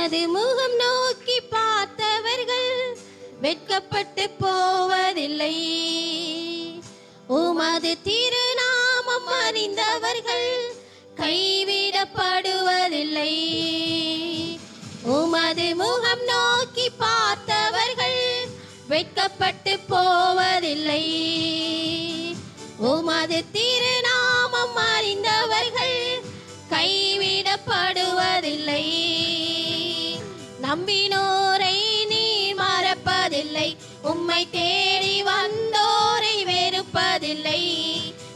உமது முகம் நோக்கி பார்த்தவர்கள் வெட்கப்பட்டு போவதில்லை. உமது திருநாமம் அறிந்தவர்கள் கைவிடப்படுவதில்லை. உமது முகம் நோக்கி பார்த்தவர்கள் வெட்கப்பட்டு போவதில்லை. உமது திருநாமம் அறிந்தவர்கள் கைவிடப்படுவதில்லை. நம்பினோரை நீ மறப்பதில்லை. உம்மை தேடி வந்தோரை வெறுப்பதில்லை.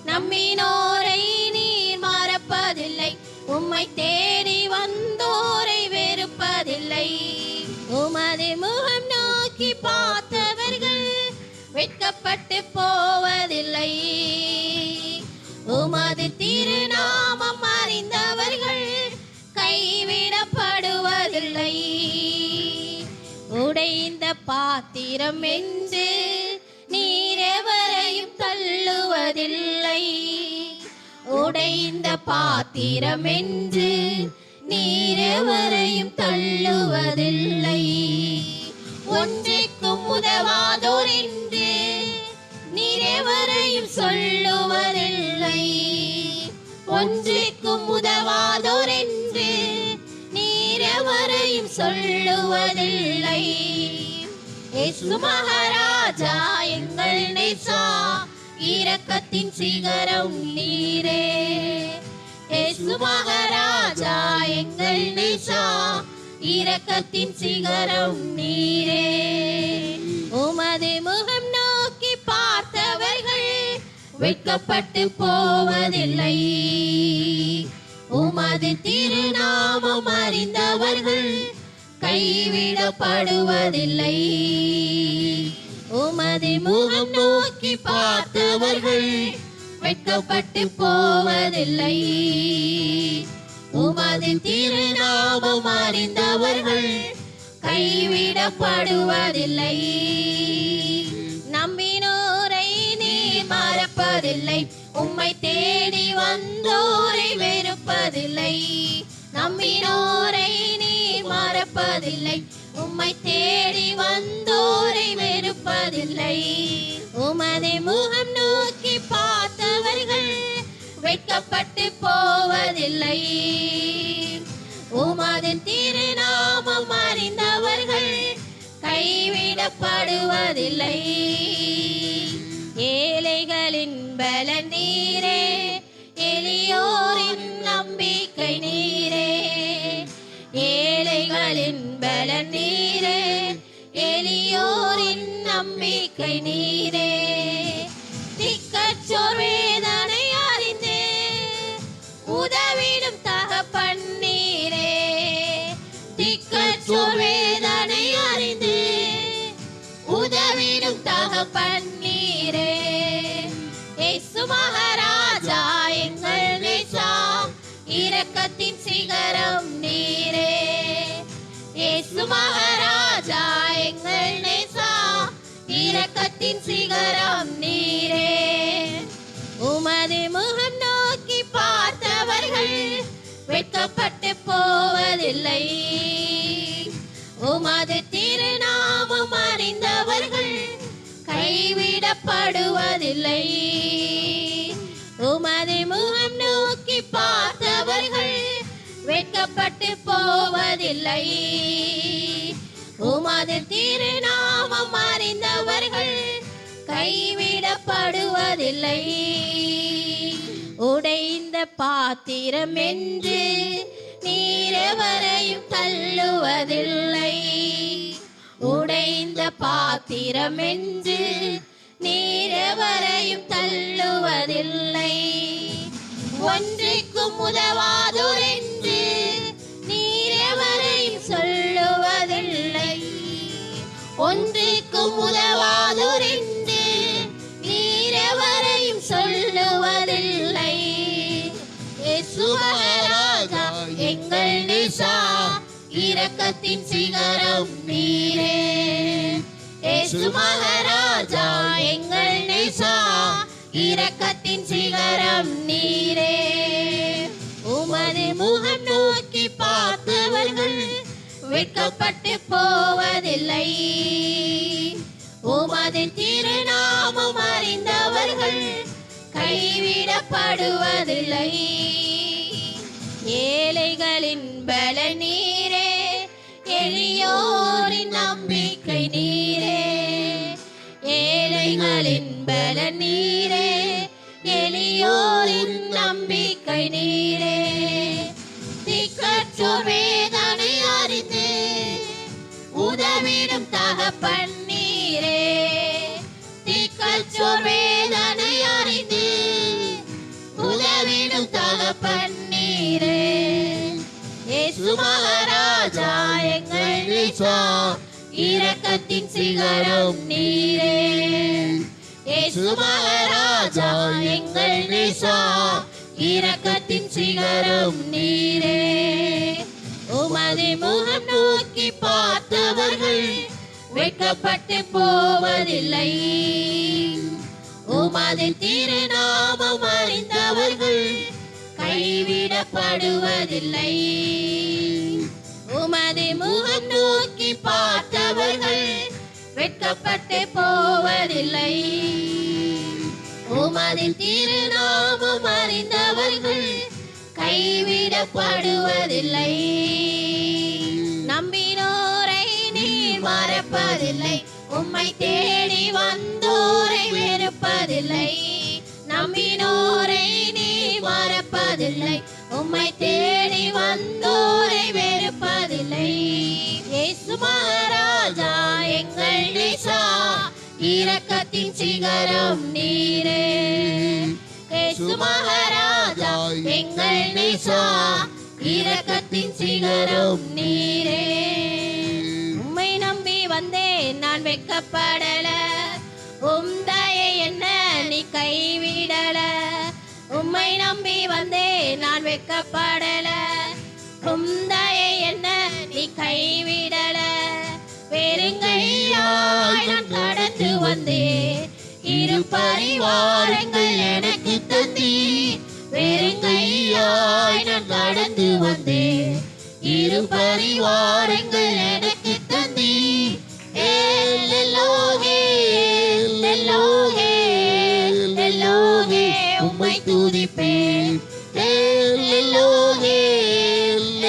நம்பினோரை நீ மறப்பதில்லை. உம்மை தேடி வந்தோரை வெறுப்பதில்லை. உமது முகம் நோக்கி பார்த்தவர்கள் வெட்கப்பட்டு போவதில்லை. உமது திருநாமம் அறிந்தவர்கள் கைவிடப்படுவதில்லை. உடைந்த பாத்திரம் என்று நீர் எவரையும் தள்ளுவதில்லை. உடைந்த பாத்திரம் என்று நீர் எவரையும் தள்ளுவதில்லை. ஒன்றுக்கும் உதவாதோர் என்று நீர் எவரையும் சொல்லுவதில்லை. ஒன்றுக்கும் உதவாதோர் என்று நீர் எவரையும் சொல்லுவதில்லை. இயேசு மகாராஜா எங்கள் நேசா, இரக்கத்தின் சிகரம் நீரே. இயேசு மகாராஜா எங்கள் நேசா, இரக்கத்தின் சிகரம் நீரே. உமது முகம் நோக்கி பார்த்தவர்கள் வெட்கப்பட்டு போவதில்லை. உமது திருநாமம் அறிந்தவர்கள் கைவிடப்படுவதில்லை. உமது முகம் நோக்கி பார்த்தவர்கள் வெட்கப்பட்டு போவதில்லை. உமது திருநாமம் அறிந்தவர்கள் கைவிடப்படுவதில்லை. நம்பினோரை நீ மறப்பதில்லை. உம்மை தேடி வந்தோரை வெறுப்பதில்லை. நம்பினோரை நீ மறப்பதில்லை. உம்மை தேடி வந்தோரை வெறுப்பதில்லை. உமது முகம் நோக்கி பார்த்தவர்கள் வெட்கப்பட்டு போவதில்லை. உமது திருநாமம் அறிந்தவர்கள் கைவிடப்படுவதில்லை. ஏழைகளின் பலன் நீரே, எளியோரின் நம்பிக்கை நீரே. ஏழைகளின் பலன் நீரே, எளியோரின் நம்பிக்கை நீரே. திக்கற்றோர் வேதனை அறிந்து உதவிடும் தகப்பன் நீரே. திக்கற்றோர் வேதனை அறிந்து உதவிடும் தகப்பன் நீரே. இயேசு மகாராஜா எங்கள் நேசா, இரக்கத்தின் சிகரம் நீரே. இயேசு மகாராஜா எங்கள் நேசா, இரக்கத்தின் சிகரம் நீரே. உமது முகம் நோக்கி பார்த்தவர்கள் வெட்கப்பட்டு போவதில்லை. உமது திருநாமம் அறிந்தவர்கள் கைவிடப்படுவதில்லை. உமது முகம் நோக்கி பார்த்தவர்கள் வெட்கப்பட்டு போவதில்லை. உமது திருநாமம் அறிந்தவர்கள் கைவிடப்படுவதில்லை. உடைந்த பாத்திரம் என்று நீர் எவரையும் தள்ளுவதில்லை. உடைந்த பாத்திரம் என்று நீர் எவரையும் தள்ளுவதில்லை. ஒன்றுக்கும் உதவாதோர் என்று நீர் எவரையும் சொல்லுவதில்லை. ஒன்றுக்கும் உதவாதோர் என்று நீர் எவரையும் சொல்லுவதில்லை. இயேசு மகாராஜா எங்கள் நேசா, இரக்கத்தின் சிகரம் நீரே. இயேசு மகாராஜா எங்கள் நேசா, இரக்கத்தின் சிகரம் நீரே. உமது முகம் நோக்கி பார்த்தவர்கள் வெட்கப்பட்டு போவதில்லை. உமது திருநாமம் அறிந்தவர்கள் கைவிடப்படுவதில்லை. ஏழைகளின் பல நீரே, எளியோரின் நம்பிக்கை நீரே. ஏழைகளின் பல நீரே, எளியோரின் நம்பிக்கை நீரே. திக்கற்றோர் வேதனை அறிந்து உதவிடும் தகப்பன் நீரே. திக்கற்றோர் வேதனை அறிந்து உதவிடும் தகப்பன் நீரே. இயேசு மகாராஜா எங்கள் நேசா, இரக்கத்தின் சிகரம் நீரே. இயேசு மகாராஜா எங்கள் நேசா, இரக்கத்தின் சிகரம் நீரே. உமது முகம் நோக்கி பார்த்தவர்கள் வெட்கப்பட்டு போவதில்லை. உமது திருநாமம் அறிந்தவர்கள் கைவிடப்படுவதில்லை. உமது முகம் நோக்கி பார்த்தவர்கள் வெட்கப்பட்டு போவதில்லை. உமது திருநாமம் அறிந்தவர்கள் கைவிடப்படுவதில்லை. நம்பினோரை நீர் மறப்பதில்லை. உம்மை தேடி வந்தோரை வெறுப்பதில்லை. நம்பினோரை நீர் மறப்பதில்லை. உம்மை தேடி வந்தோரை வெறுப்பதில்லை. இயேசு மகாராஜா எங்கள் நேசா, இரக்கத்தின் சிகரம் நீரே. இயேசு மகாராஜா எங்கள் நேசா, இரக்கத்தின் சிகரம் நீரே. உம்மை நம்பி வந்தேன் நான் வெட்கப்படல. உம் தயை என்ன நீ கைவிடல. உம்மை நம்பி வந்தேன் நான் வெட்கப்படல. உம் தயை என்ன நீ கைவிடல. வெறுங்கையாய் நான் கடந்து வந்தேன், இரு பரிவாரங்கள் எனக்கு தந்தீர். வெறுங்கையாய் நான் கடந்து வந்தேன், இரு பரிவாரங்கள் எனக்கு தந்தீர். எல்லோகே எல்லோகே எல்லோகே உம்மை துதிப்பேன். எல்லோகே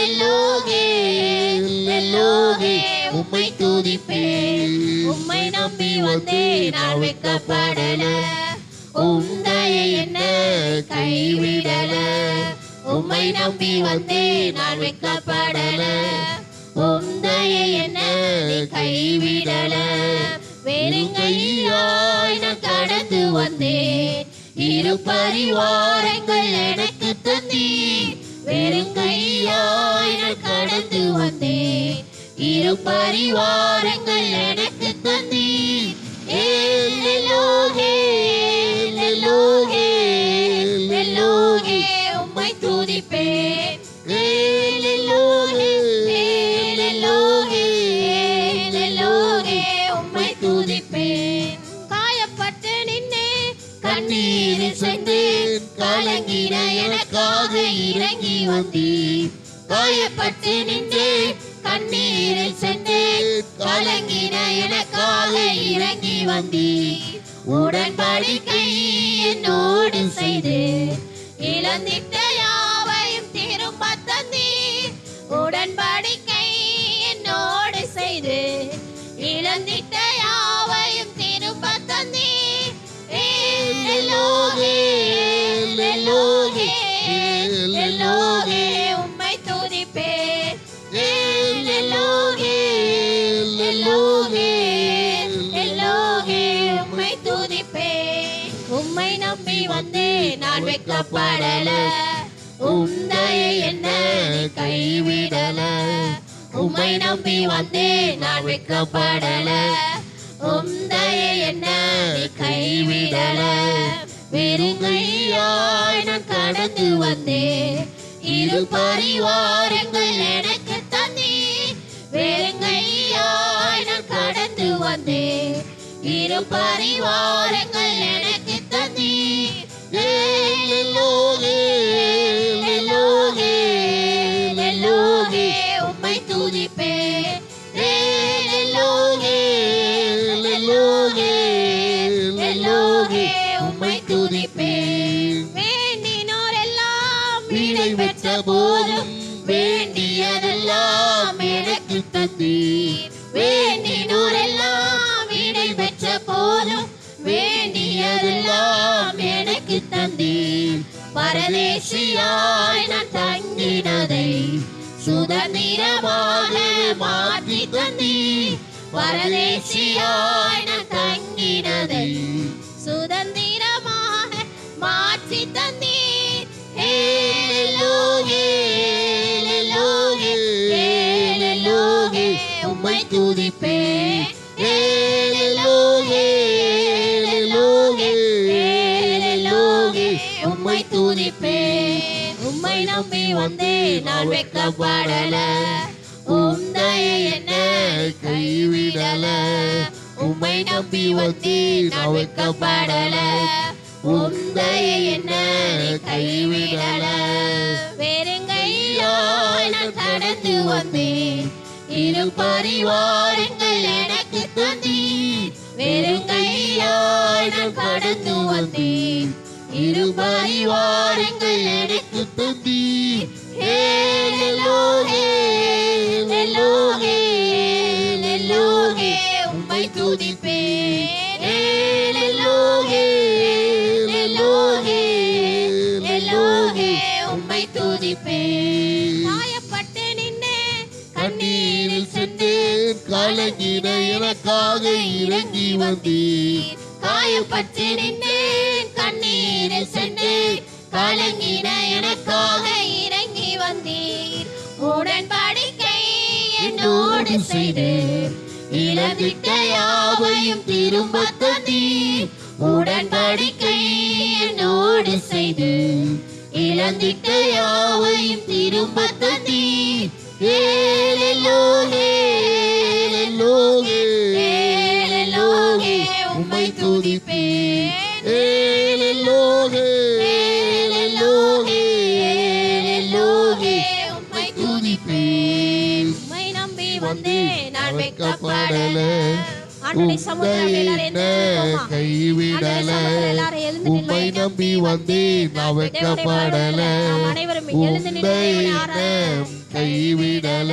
எல்லோகே எல்லோகே உம்மை துதிப்பேன். உம்மை நம்பி வந்தேன் நான் வெட்கப்படல. உம் தயை என்ன கைவிடல. உம்மை நம்பி வந்தேன் நான் வெட்கப்படல. உம் தயை என்ன கைவிடல. வெறுங்கையாய் நான் கடந்து வந்தேன், இரு பரிவாரங்கள் எனக்கு தந்தீர். வெறுங்கையாய் நான் கடந்து வந்தேன், இரு பரிவாரங்கள் எனக்கு தந்தீர். எல்லோகே எல்லோகே எல்லோகே உம்மை துதிப்பேன். எல்லோகே எல்லோகே எல்லோகே உம்மை துதிப்பேன். காயப்பட்டு நின்னே கண்ணீரில் சென்றேன், கலங்கின எனக்காக இறங்கி வந்தீர். காயப்பட்டு நின்றேன் கண்ணீரில் சென்றேன், கலங்கின எனக்காக இறங்கி வந்தீர். உடன்படிக்கை என்னோடு செய்து இழந்திட்ட யாவையும் திரும்ப தந்தீர். உடன்படிக்கை என்னோடு செய்து இழந்திட்ட யாவையும் திரும்ப தந்தீர். எல்லோகே எல்லோகே எல்லோகே உம்மை துதிப்பேன். எல்லோகே எல்லோகே எல்லோகே உம்மை துதிப்பேன். உம்மை நம்பி வந்தேன் நான் வெட்கப்படல. உம் தயை என்ன கைவிடல. உம்மை நம்பி வந்தேன் நான் வெட்கப்படல. உம் தயை என்ன கைவிடல. வெறுங்கையாய் நான் கடந்து வந்தேன், இரு பரிவாரங்கள் எனக்கு தந்தீர். வெறுங்கையாய் நான் கடந்து வந்தேன், இரு பரிவாரங்கள் எனக்கு தந்தீர். எல்லோகே எல்லோகே எல்லோகே உம்மை துதி துதிப்பேன். எல்லோகே எல்லோகே எல்லோகே உம்மை துதிப்பேன். வேண்டினோர் எல்லாம் விடை பெற்ற போதும் வேண்டியதெல்லாம் எனக்கு தந்தீர். வேண்டினோர் எல்லாம் விடை பெற்ற போதும் வேண்டியதெல்லாம் எனக்கு தந்தீர். பரதேசியாய் நான் தங்கினதை சுதந்திரமாக மாற்றி தந்தீர். பரதேசியாய் நான் தங்கினதை சுதந்திரமாக மாற்றி தந்தீர். எல்லோகே எல்லோகே எல்லோகே உம்மை துதிப்பேன். எல்லோகே எல்லோகே எல்லோகே உம்மை துதிப்பேன். உம்மை நம்பி வந்தேன் நான் வெட்கப்படல. உம் தயை என்னை கைவிடல. உம்மை நம்பி வந்தேன் நான் வெட்கப்படல. உம் தயை என்னை கைவிடல. வெறுங்கையாய் நான் கடந்து வந்தேன். இரு பரிவாரங்கள் எனக்கு தந்தீர். வெறுங்கையாய் நான் கடந்து வந்தேன். இரு பரிவாரங்கள் எனக்கு தந்தீர். எல்லோகே எல்லோகே எல்லோகே உம்மை துதிப்பேன். எல்லோகே எல்லோகே எல்லோகே உம்மை துதிப்பேன். காயப்பட்டு நின்று கண்ணீரில் சென்றேன். கலங்கின எனக்காக இறங்கி வந்தீர். காயப்பட்டு நின்றேன் கண்ணீரில் சென்றேன். கலங்கின எனக்காக இறங்கி வந்தீர். உடன்படிக்கை என்னோடு செய்து இழந்திட்ட யாவையும் திரும்ப தந்தீர். உடன்படிக்கை என்னோடு செய்து இழந்திட்ட யாவையும் திரும்ப தந்தீர். எல்லோகே எல்லோகே எல்லோகே உம்மை துதிப்பேன். எல்லோகே எல்லோகே எல்லோகே உம்மை துதிப்பேன். உம்மை நம்பி வந்தேன் நான் வெட்கப்படல. ஆண்டவரே சமூகத்தில் எல்லாரும் கைவிடல. உம்மை நம்பி வந்தேன் நான் வெட்கப்படல. கைவிடல.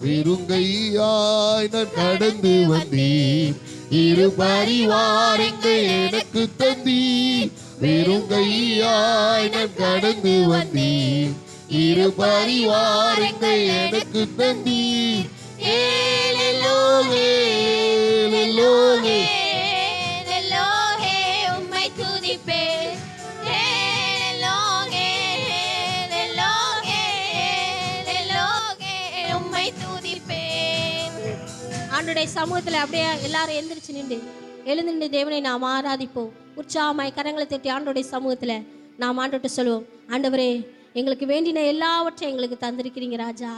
வெறுங்கையாய் நான் கடந்து வந்தேன். இரு பரிவாரங்கள் எனக்கு தந்தீர். வெறுங்கையாய் நான் கடந்து வந்தேன். இரு பரிவாரங்கள் எனக்கு தந்தீர். எல்லோகே எல்லோகே எல்லோகே உம்மை துதிப்பேன். எல்லோகே எல்லோகே எல்லோகே உம்மை துதிப்பேன். ஆண்டவருடைய சமூகத்தில் அப்படியே எல்லாரும் எழுந்து தேவனை நாம் ஆராதிப்போம். உற்சாகமாய் கரங்களை தட்டி ஆண்டவருடைய சமூகத்தில் நாம் ஆண்டவர்கிட்ட சொல்லுவோம். ஆண்டவரே, எங்களுக்கு வேண்டின எல்லாவற்றையும் எங்களுக்கு தந்திருக்கிறீங்க ராஜா.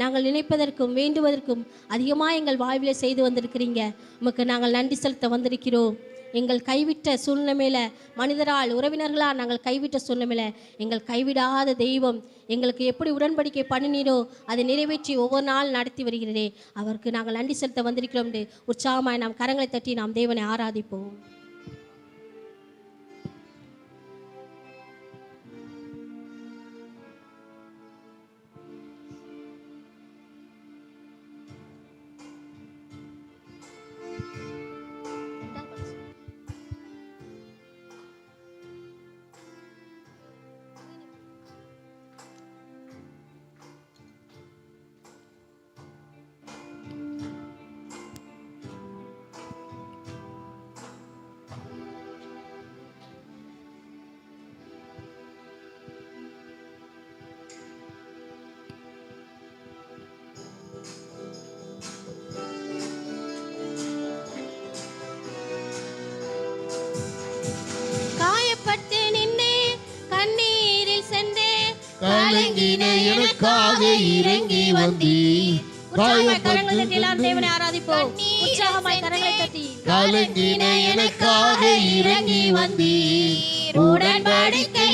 நாங்கள் நினைப்பதற்கும் வேண்டுவதற்கும் அதிகமாக எங்கள் வாழ்வில் செய்து வந்திருக்கிறீங்க. உமக்கு நாங்கள் நன்றி செலுத்த வந்திருக்கிறோம். எங்கள் கைவிட்ட சூழ்நிலையில், மனிதரால் உறவினர்களால் நாங்கள் கைவிட்ட சூழ்நிலையில் எங்கள் கைவிடாத தெய்வம் எங்களுக்கு எப்படி உடன்படிக்கை பண்ணினீரோ அதை நிறைவேற்றி ஒவ்வொரு நாள் நடத்தி வருகிறதே, அவருக்கு நாங்கள் நன்றி செலுத்த வந்திருக்கிறோம் என்று உற்சாகமாய் நாம் கரங்களை தட்டி நாம் தேவனை ஆராதிப்போம். கலங்கின எனக்காக இறங்கி வந்தீர். தேவனை ஆராதிப்போம். உற்சாகமாய் கரங்களை தட்டி கலங்கின எனக்காக இறங்கி வந்தீர். உடன்படிக்கை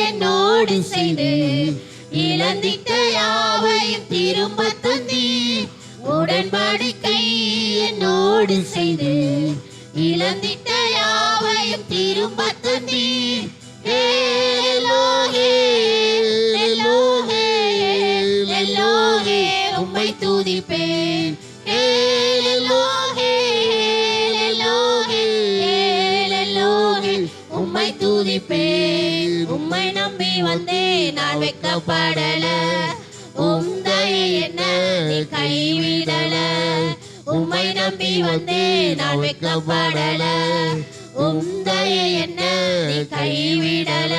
என்னோடு செய்து இழந்திட்ட யாவையும் திரும்ப தந்தீர். உடன்படிக்கை என்னோடு செய்து இழந்திட்ட யாவையும் திரும்ப தந்தீர். எல்லோகே, எல்லோகே, எல்லோகே, உம்மை துதிப்பேன். எல்லோகே, எல்லோகே, எல்லோகே, உம்மை துதிப்பேன். உம்மை நம்பி வந்தேன், நான் வெட்கப்படல. உம் தயை என்ன நீ கைவிடல. உம்மை நம்பி வந்தேன், நான் வெட்கப்படல. உம் தயை என்ன நீ கைவிடல.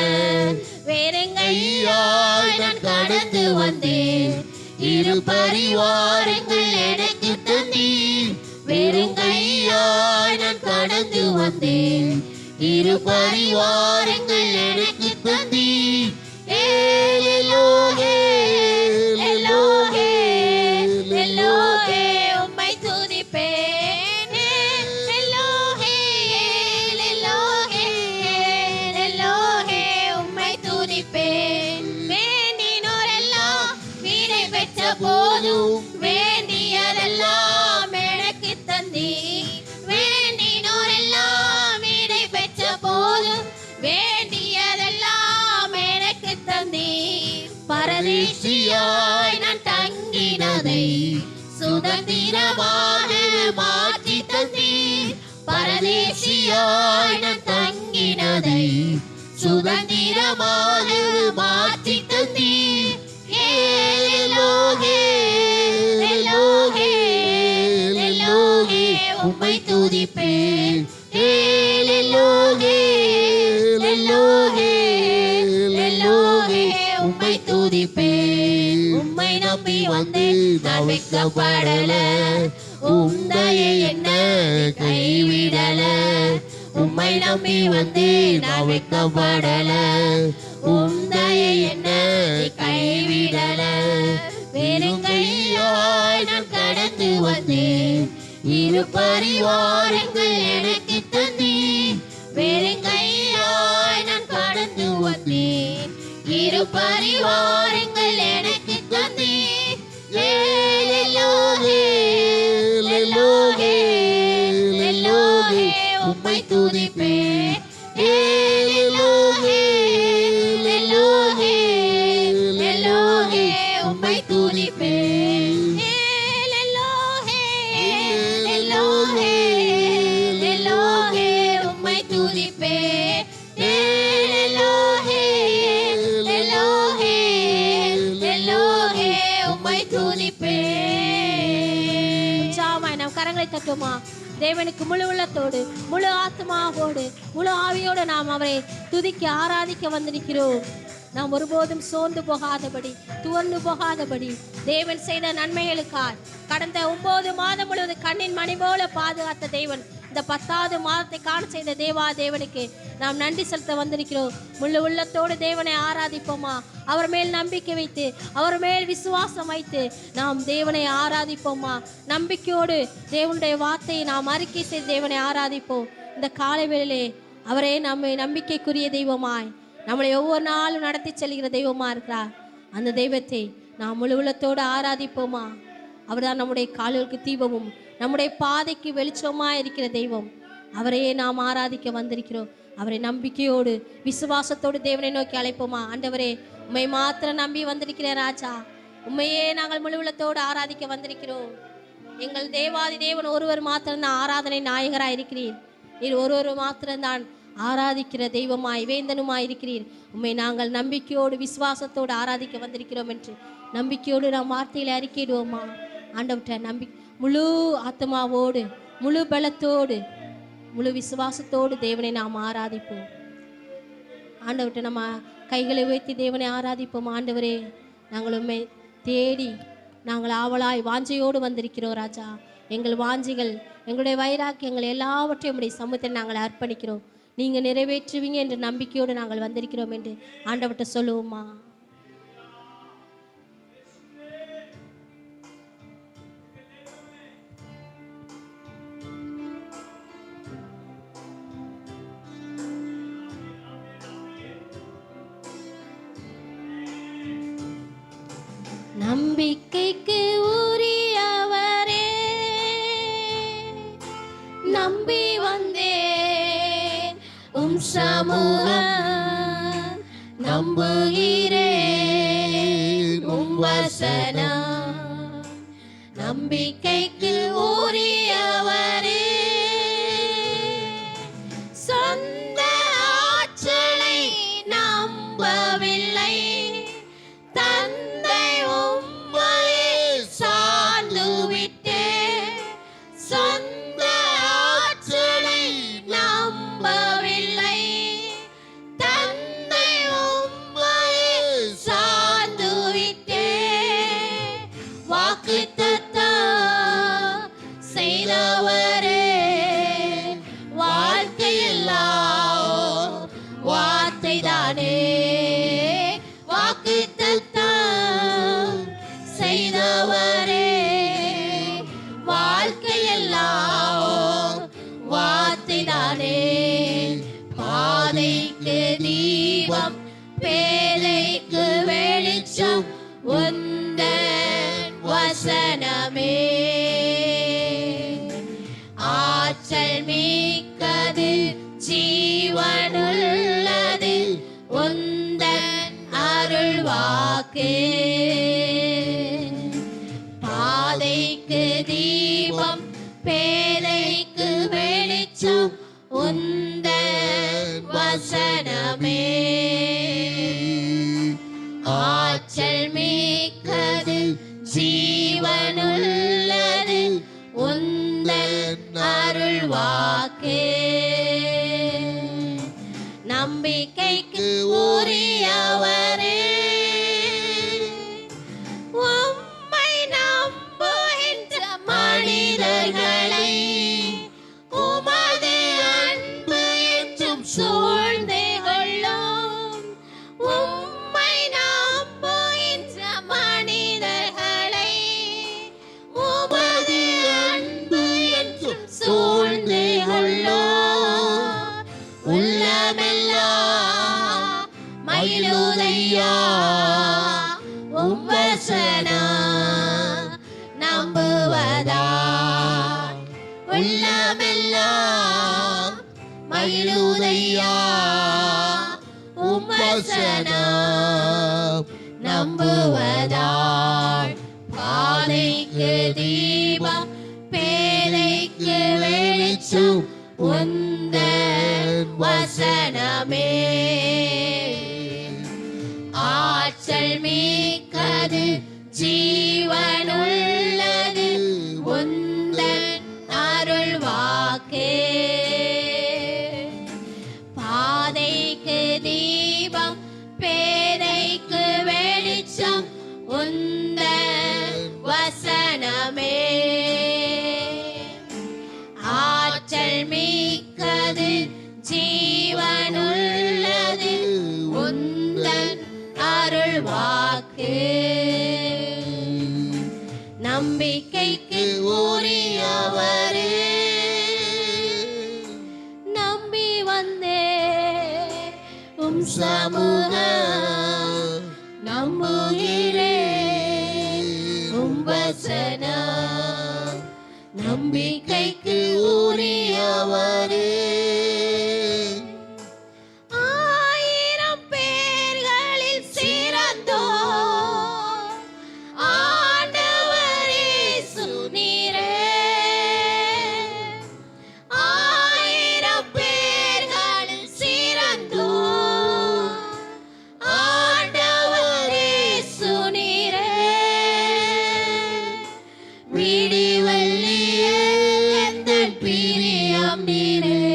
வேறெங்கையாய் நான் கடந்து வந்தேன், இரு பரிவாரங்கள் எனக்கு தந்தீர். வேறெங்கையாய் நான் கடந்து வந்தேன், இரு பரிவாரங்கள் எனக்கு தந்தீர். எல்லோகே, எல்லோகே, எல்லோகே, உம்மை துதிப்பேன். எல்லோகே, எல்லோகே, எல்லோகே, உம்மை துதிப்பேன். வேண்டினோரெல்லாம் வீணை பெற்ற போதும் வேண்டியதெல்லாம் எனக்கு தந்தீர். வேண்டினோரெல்லாம் வீணை பெற்ற போதும் வேண்டியதெல்லாம் எனக்கு தந்தீர். பரதேசியாய் நான் தங்கினதை சுதந்திரமாக மாற்றி தந்தீர். பரதேசியாய் நான் தங்கினதை சுதந்திரமாக மாற்றி தந்தீர். எல்லோகே, எல்லோகே, எல்லோகே, உம்மை துதிப்பேன். எல்லோகே, எல்லோகே, எல்லோகே, உம்மை துதிப்பேன். உம்மை நம்பி வந்தேன், நான் வெட்கப்படல. உம் தயை என்ன கைவிடல. உம்மை நம்பி வந்தேன், நான் வெட்கப்படல. உம் தயை என்ன கைவிடல. வேறெங்கையாய் நான் கடந்து வந்தேன், இரு பரிவாரங்கள் எனக்கு தந்தீர். வேறெங்கையாய் நான் கடந்து வந்தேன், இரு பரிவாரங்கள் எனக்கு தந்தீர். எல்லோகே, எல்லோகே, எல்லோகே, உம்மை துதிப்பேன். எல்லோகே, எல்லோகே, எல்லோகே, உம்மை துதிப்பேன். எல்லோகே, எல்லோகே, எல்லோகே, உம்மை துதிப்பேன். எல்லோகே, எல்லோகே, எல்லோகே, உம்மை துதிப்பேன். உற்சாகமாய் நாம் கரங்களை தட்டுமா? தேவனுக்கு முழு உள்ளத்தோடு, முழு ஆத்மாவோடு, முழு ஆவியோடு நாம் அவரை துதிக்க ஆராதிக்க வந்திருக்கிறோம். நாம் ஒருபோதும் சோர்ந்து போகாதபடி, துவர்ந்து போகாதபடி தேவன் செய்த நன்மைகளுக்காய் கடந்த 9 மாதம் முழுவதும் கண்ணின் மணி போல பாதுகாத்த தேவன் இந்த 10வது மாதத்தை காண செய்த தேவனுக்கு நாம் நன்றி செலுத்த வந்திருக்கிறோம். முழு உள்ளத்தோடு தேவனை ஆராதிப்போமா? அவர் மேல் நம்பிக்கை வைத்து, அவர் மேல் விசுவாசம் வைத்து நாம் தேவனை ஆராதிப்போமா? நம்பிக்கையோடு தேவனுடைய வார்த்தையை நாம் அறிக்கை செய்து தேவனை ஆராதிப்போம். இந்த காலை வேளையிலே அவரே நம்மை நம்பிக்கைக்குரிய தெய்வமாய் நம்மளை ஒவ்வொரு நாளும் நடத்தி செல்கிற தெய்வமா இருக்கிறார். அந்த தெய்வத்தை நாம் முழு உள்ளத்தோடு ஆராதிப்போமா? அவர்தான் நம்முடைய கால்களுக்கு தீபமும் நம்முடைய பாதைக்கு வெளிச்சமா இருக்கிற தெய்வம். அவரையே நாம் ஆராதிக்க வந்திருக்கிறோம். அவரை நம்பிக்கையோடு விசுவாசத்தோடு தேவனை நோக்கி அழைப்போமா? ஆண்டவரே, உம்மை மாத்திரம் நம்பி வந்திருக்கிறேன் ராஜா. உண்மையே நாங்கள் முழு உள்ளத்தோடு ஆராதிக்க வந்திருக்கிறோம். எங்கள் தேவாதி தேவன் ஒருவர் மாத்திரம்தான் ஆராதனை நாயகராக இருக்கிறீர். நீர் ஒருவர் மாத்திரம்தான் ஆராதிக்கிற தெய்வமாய் வேந்தனுமாய் இருக்கிறீர். உண்மை நாங்கள் நம்பிக்கையோடு விசுவாசத்தோடு ஆராதிக்க வந்திருக்கிறோம் என்று நம்பிக்கையோடு நாம் வார்த்தையில அறிக்கையிடுவோமா? ஆண்டவர்கிட்ட முழு ஆத்மாவோடு, முழு பலத்தோடு, முழு விசுவாசத்தோடு தேவனை நாம் ஆராதிப்போம். ஆண்டவர்கிட்ட நம்ம கைகளை உயர்த்தி தேவனை ஆராதிப்போம். ஆண்டவரே, நாங்கள் உண்மை தேடி நாங்கள் ஆவலாய் வாஞ்சையோடு வந்திருக்கிறோம் ராஜா. எங்கள் வாஞ்சிகள், எங்களுடைய வைராக்கியங்கள் எல்லாவற்றையும் உடைய சமூகத்தில் நாங்கள் அர்ப்பணிக்கிறோம். நீங்கள் நிறைவேற்றுவீங்க என்ற நம்பிக்கையோடு நாங்கள் வந்திருக்கிறோம் என்று ஆண்டவர்கிட்ட சொல்லுவோமா? நம்பிக்கைக்கு உரியவரே, நம்பி வந்தேன் உம் சமூகம், நம்புகிறேன் உம் வசனம். நம்பிக்கைக்கு உரியவரே, சொந்த ஆற்றலை நம்பவில்லை, தந்தை உம்மையே சார்ந்து விட்டேன். சொந்த ஆற்றலை நம்பவில்லை, தந்தை உம்மையே சார்ந்து விட்டேன். வாக்குத்தத்தம் செய்தவரே, வாழ்க்கையெல்லாம் வார்த்தைதானே. வாக்குத்தத்தம் செய்தவரே, வாழ்க்கையெல்லாம் வார்த்தைதானே. பாதைக்கு தீபம், பேதைக்கு வெளிச்சம், உந்தன் வசனமே. ஆற்றல் மிக்கது, ஜீவனுள்ளது, உந்தன் அருள் வாக்கே. பாதைக்கு தீபம், பேதைக்கு வெளிச்சம், உந்தன் வசனமே. ஆற்றல் மிக்கது, ஜீவனுள்ளது, உந்தன் அருள் வாக்கே. நம்பிக்கைக்கு உரியவரே, உம்மை நம்புகின்ற மனிதர்களை உமது அன்பு என்றும் சூழ்ந்து கொள்ளும். உம்மை நம்புகின்ற மனிதர்களை உமது அன்பு என்றும் சூழ்ந்து கொள்ளும். உள்ளமெல்லாம் மகிழுதையா உம் வசனம் நம்புவதா. உள்ளமெல்லாம் மகிழுதையா உம் வசனம் நம்புவதால். பாதைக்கு தீபம், பேதைக்கு வெளிச்சம், உந்தன் வசனமே. ஆற்றல் மிக்கது, ஜீவனுள்ளது, உந்தன் அருள் வாக்கே. பாதைக்கு தீபம், பேதைக்கு வெளிச்சம், உந்தன் வசனமே. ஆற்றல் மிக்கது, ஜீவனுள்ளது, உந்தன் அருள் வாக்கு. நம்பிக்கைக்கு உரியவரே, நம்பி வந்தே உம் சமூகம், நம்புகிறேன் உம் வசனம். நம்பிக்கைக்கு உரியவரே, ஆயிரம் பேர்களில் சிறந்தோர் ஆண்டவர் இயேசு நீரே. ஆயிரம் பேர்களில் சிறந்தோர் ஆண்டவர் இயேசு நீரே. விடிவெள்ளியே எந்தன் பிரியம் நீரே.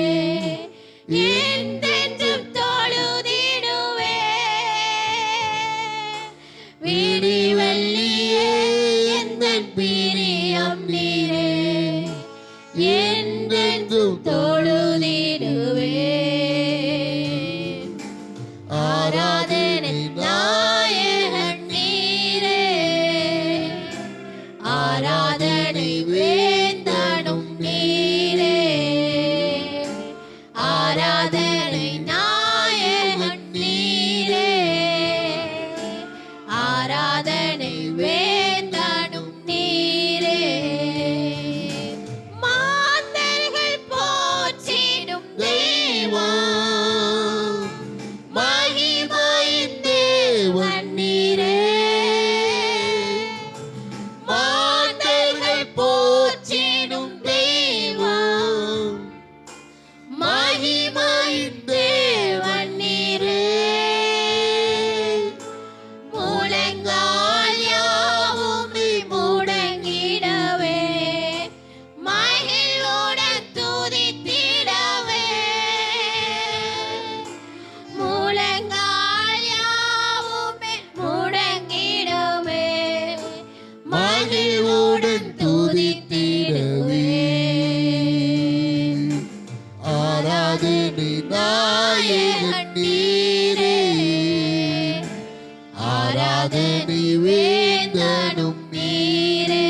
ஆராதனை வேந்தனும் நீரே,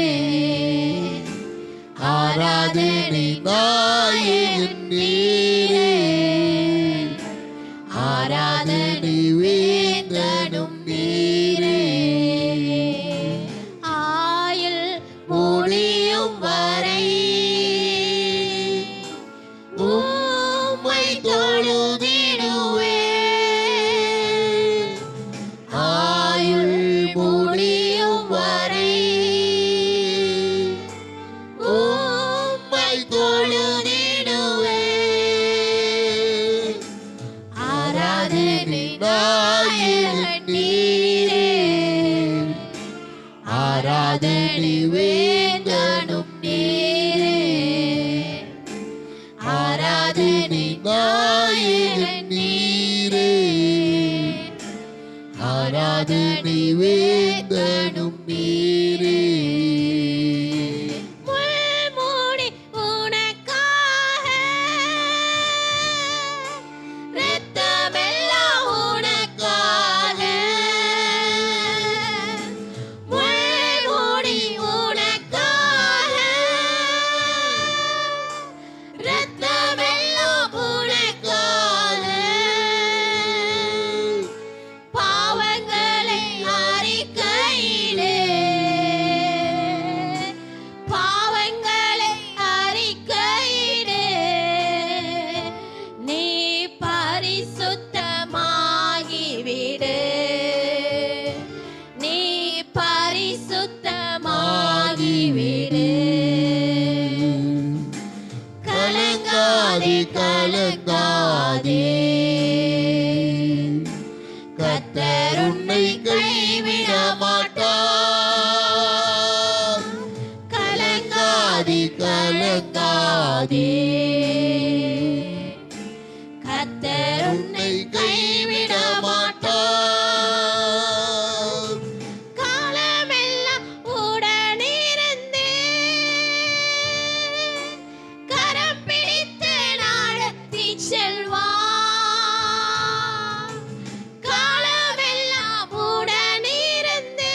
ஆராதனை நாயகன் நீரே, ஆராதனை வேந்தனும் நீரே. ஆயுள் முடியும் வரை உம்மை தொழுதிடுவேன், ஆயுள் முடியும் வரை உம்மை தொழுதிடுவேன். ஆராதனை நாயகன் நீரே, ஆராதனை வேந்தனும் நீரே, ஆராதனை நாயகன் நீரே, ஆராதனை வேந்தனும் நீரே. முள்மூடி உனக்காக, இரத்தமெல்லாம் உனக்காக, முள்மூடி உனக்காக, இரத்தமெல்லாம் உனக்காக, பாவங்களை அறிக்கையிடு, பாவங்களை அறிக்கையிடு, நீ பரிசுத்தமாகிவிடு, நீ பரிசுத்தமாகிவிடு. கலங்காதே கலங்காதே, கர்த்தர் உன்னை கைவிட மாட்டார். கலங்காதே கலங்காதே, கர்த்தர் உன்னை கைவிட மாட்டார். காலமெல்லாம் உடனிருந்து கரம் பிடித்து நடத்தி செல்வார். காலமெல்லாம் உடனிருந்து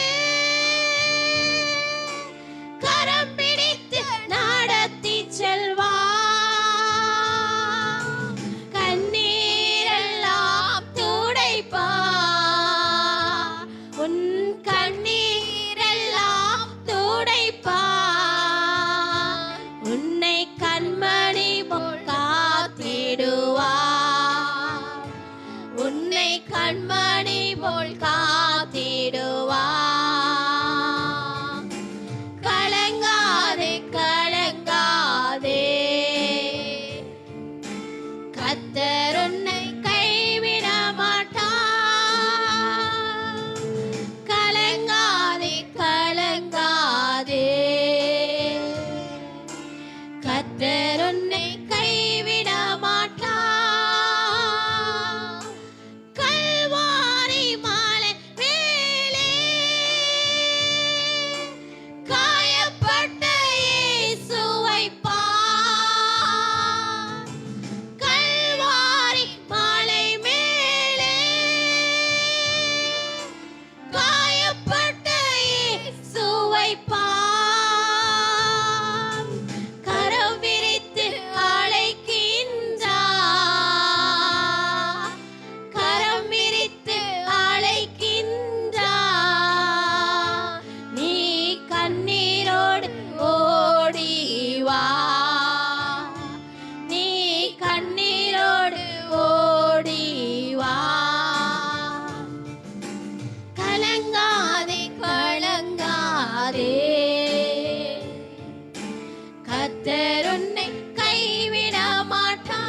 கரம் பிடித்து நடத்தி செல்வார். கண்ணீரெல்லாம் துடைப்பார், உன் கண்ணீரெல்லாம் துடைப்பார். உன்னை கண்மணி போல் காத்திடுவார், உன்னை கண்மணி போல் காத்திடுவார். கலங்காதே கலங்காதே, கர்த்தர் உன்னை கைவிட மாட்டார். கலங்காதே கலங்காதே, கர்த்தர் உன்னை கைவிட மாட்டார். கல்வாரி மலை மேலே காயப்பட்ட இயேசுவை பார். கல்வாரி மலை மேலே காயப்பட்ட இயேசுவை பார். கரம் விரித்து அழைக்கின்றார், கரம் விரித்து அழைக்கின்றார். நீ கண்ணீரோடு ஓடி வா, நீ கண்ணீரோடு ஓடி வா. கலங்காதே கலங்காதே, கர்த்தர் உன்னை கைவிட மாட்டார்.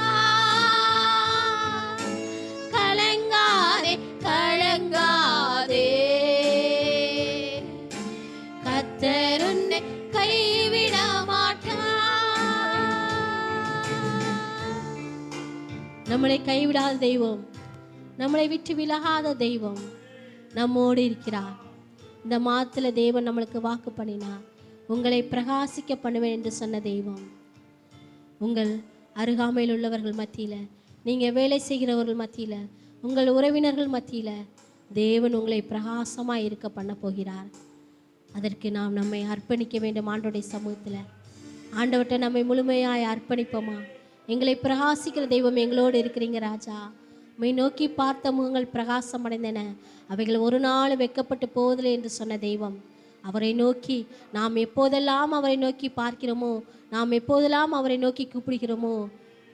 கலங்காதே கலங்காதே, கர்த்தர் உன்னை கைவிட மாட்டார். நம்மளை கைவிடாத தெய்வம், நம்மளை விட்டு விலகாத தெய்வம் நம்மோடு இருக்கிறார். இந்த மாதத்துல தேவன் நம்மளுக்கு வாக்கு பண்ணினார், உங்களை பிரகாசிக்க பண்ணுவேன் என்று சொன்ன தெய்வம். உங்கள் அருகாமையில் உள்ளவர்கள் மத்தியில், நீங்கள் வேலை செய்கிறவர்கள் மத்தியில், உங்கள் உறவினர்கள் மத்தியில் தேவன் உங்களை பிரகாசமாக இருக்க பண்ண போகிறார். அதற்கு நாம் நம்மை அர்ப்பணிக்க வேண்டும். ஆண்டவருடைய சமூகத்தில் ஆண்டவர்கிட்ட நம்மை முழுமையாய் அர்ப்பணிப்போமா? எங்களை பிரகாசிக்கிற தெய்வம் எங்களோடு இருக்கிறீங்க ராஜா. உம்மை நோக்கி பார்த்த முகங்கள் பிரகாசம் அடைந்தன, அவைகள் ஒரு நாள் வெட்கப்பட்டு போவதில்லை என்று சொன்ன தெய்வம். அவரை நோக்கி நாம் எப்போதெல்லாம் அவரை நோக்கி பார்க்கிறோமோ, நாம் எப்போதெல்லாம் அவரை நோக்கி கூப்பிடுகிறோமோ,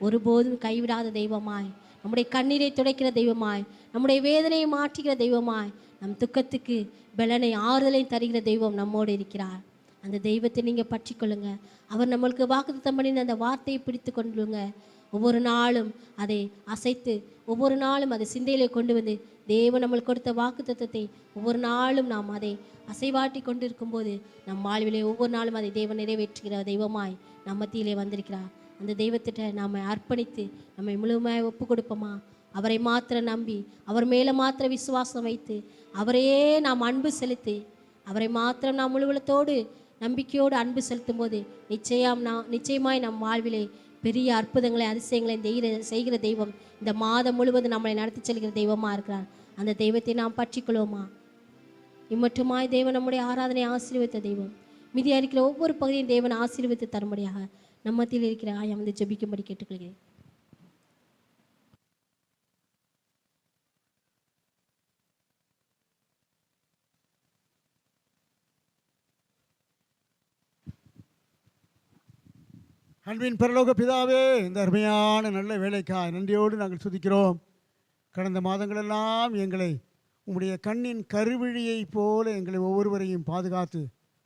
ஒருபோதும் கைவிடாத தெய்வமாய், நம்முடைய கண்ணீரை துடைக்கிற தெய்வமாய், நம்முடைய வேதனையை மாற்றுகிற தெய்வமாய், நம் துக்கத்துக்கு பலனை ஆறுதலையும் தருகிற தெய்வம் நம்மோடு இருக்கிறார். அந்த தெய்வத்தை நீங்கள் பற்றி கொள்ளுங்க. அவர் நம்மளுக்கு வாக்குத்தத்தம் பண்ணின அந்த வார்த்தையை பிடித்து கொண்டுங்க. ஒவ்வொரு நாளும் அதை அசைத்து, ஒவ்வொரு நாளும் அதை சிந்தையிலே கொண்டு வந்து, தேவன் நம்மளுக்கு கொடுத்த வாக்குத்தத்தத்தை ஒவ்வொரு நாளும் நாம் அதை அசைவாட்டி கொண்டு இருக்கும்போது நம் வாழ்விலே ஒவ்வொரு நாளும் அதை தேவன் நிறைவேற்றுகிற தெய்வமாய் நம் மத்தியிலே வந்திருக்கிறார். அந்த தெய்வத்திட்ட நாம் அர்ப்பணித்து நம்மை முழுமையாக ஒப்பு கொடுப்போமா? அவரை மாத்திரம் நம்பி, அவர் மேலே மாத்திரம் விசுவாசம் வைத்து, அவரையே நாம் அன்பு செலுத்தி, அவரை மாத்திரம் நாம் முழுவலத்தோடு நம்பிக்கையோடு அன்பு செலுத்தும் போது நிச்சயமாய் நம் வாழ்விலே பெரிய அற்புதங்களை அதிசயங்களை செய்கிற தெய்வம் இந்த மாதம் முழுவதும் நம்மளை நடத்தி செல்கிற தெய்வமாக இருக்கிறார். அந்த தெய்வத்தை நாம் பற்றிக்கொள்வோமா? இம்மட்டுமாய் தேவன் நம்முடைய ஆராதனை ஆசீர்வதித்த தெய்வம். மீதியாக இருக்கிற ஒவ்வொரு பகுதியும் தேவன் ஆசீர்வதித்து தரும்படியாக நம்ம மத்தியில் இருக்கிற ஆயா வந்து ஜெபிக்கும்படி கேட்டுக்கொள்கிறேன். அன்பின் பரலோக பிதாவே, இந்த அருமையான நல்ல வேலைக்காய் நன்றியோடு நாங்கள் துதிக்கிறோம். கடந்த மாதங்களெல்லாம் எங்களை உம்முடைய கண்ணின் கருவிழியைப் போல எங்களை ஒவ்வொருவரையும் பாதுகாத்து,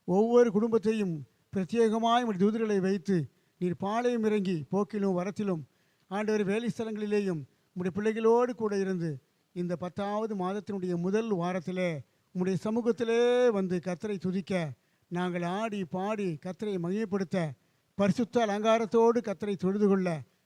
ஒவ்வொரு குடும்பத்தையும் பிரத்யேகமாய் உம்முடைய தூதர்களை வைத்து நீர் பாளையம் இறங்கி போக்கிலும் வரத்திலும் ஆண்டவர் வேலை ஸ்தலங்களிலேயும் உம்முடைய பிள்ளைகளோடு கூட இருந்து இந்த 10வது மாதத்தினுடைய முதல் வாரத்திலே உம்முடைய சமூகத்திலே வந்து கர்த்தரை துதிக்க, நாங்கள் ஆடி பாடி கர்த்தரை மகிமைப்படுத்த, பரிசுத்த அலங்காரத்தோடு கர்த்தரை தொழுது கொள்ள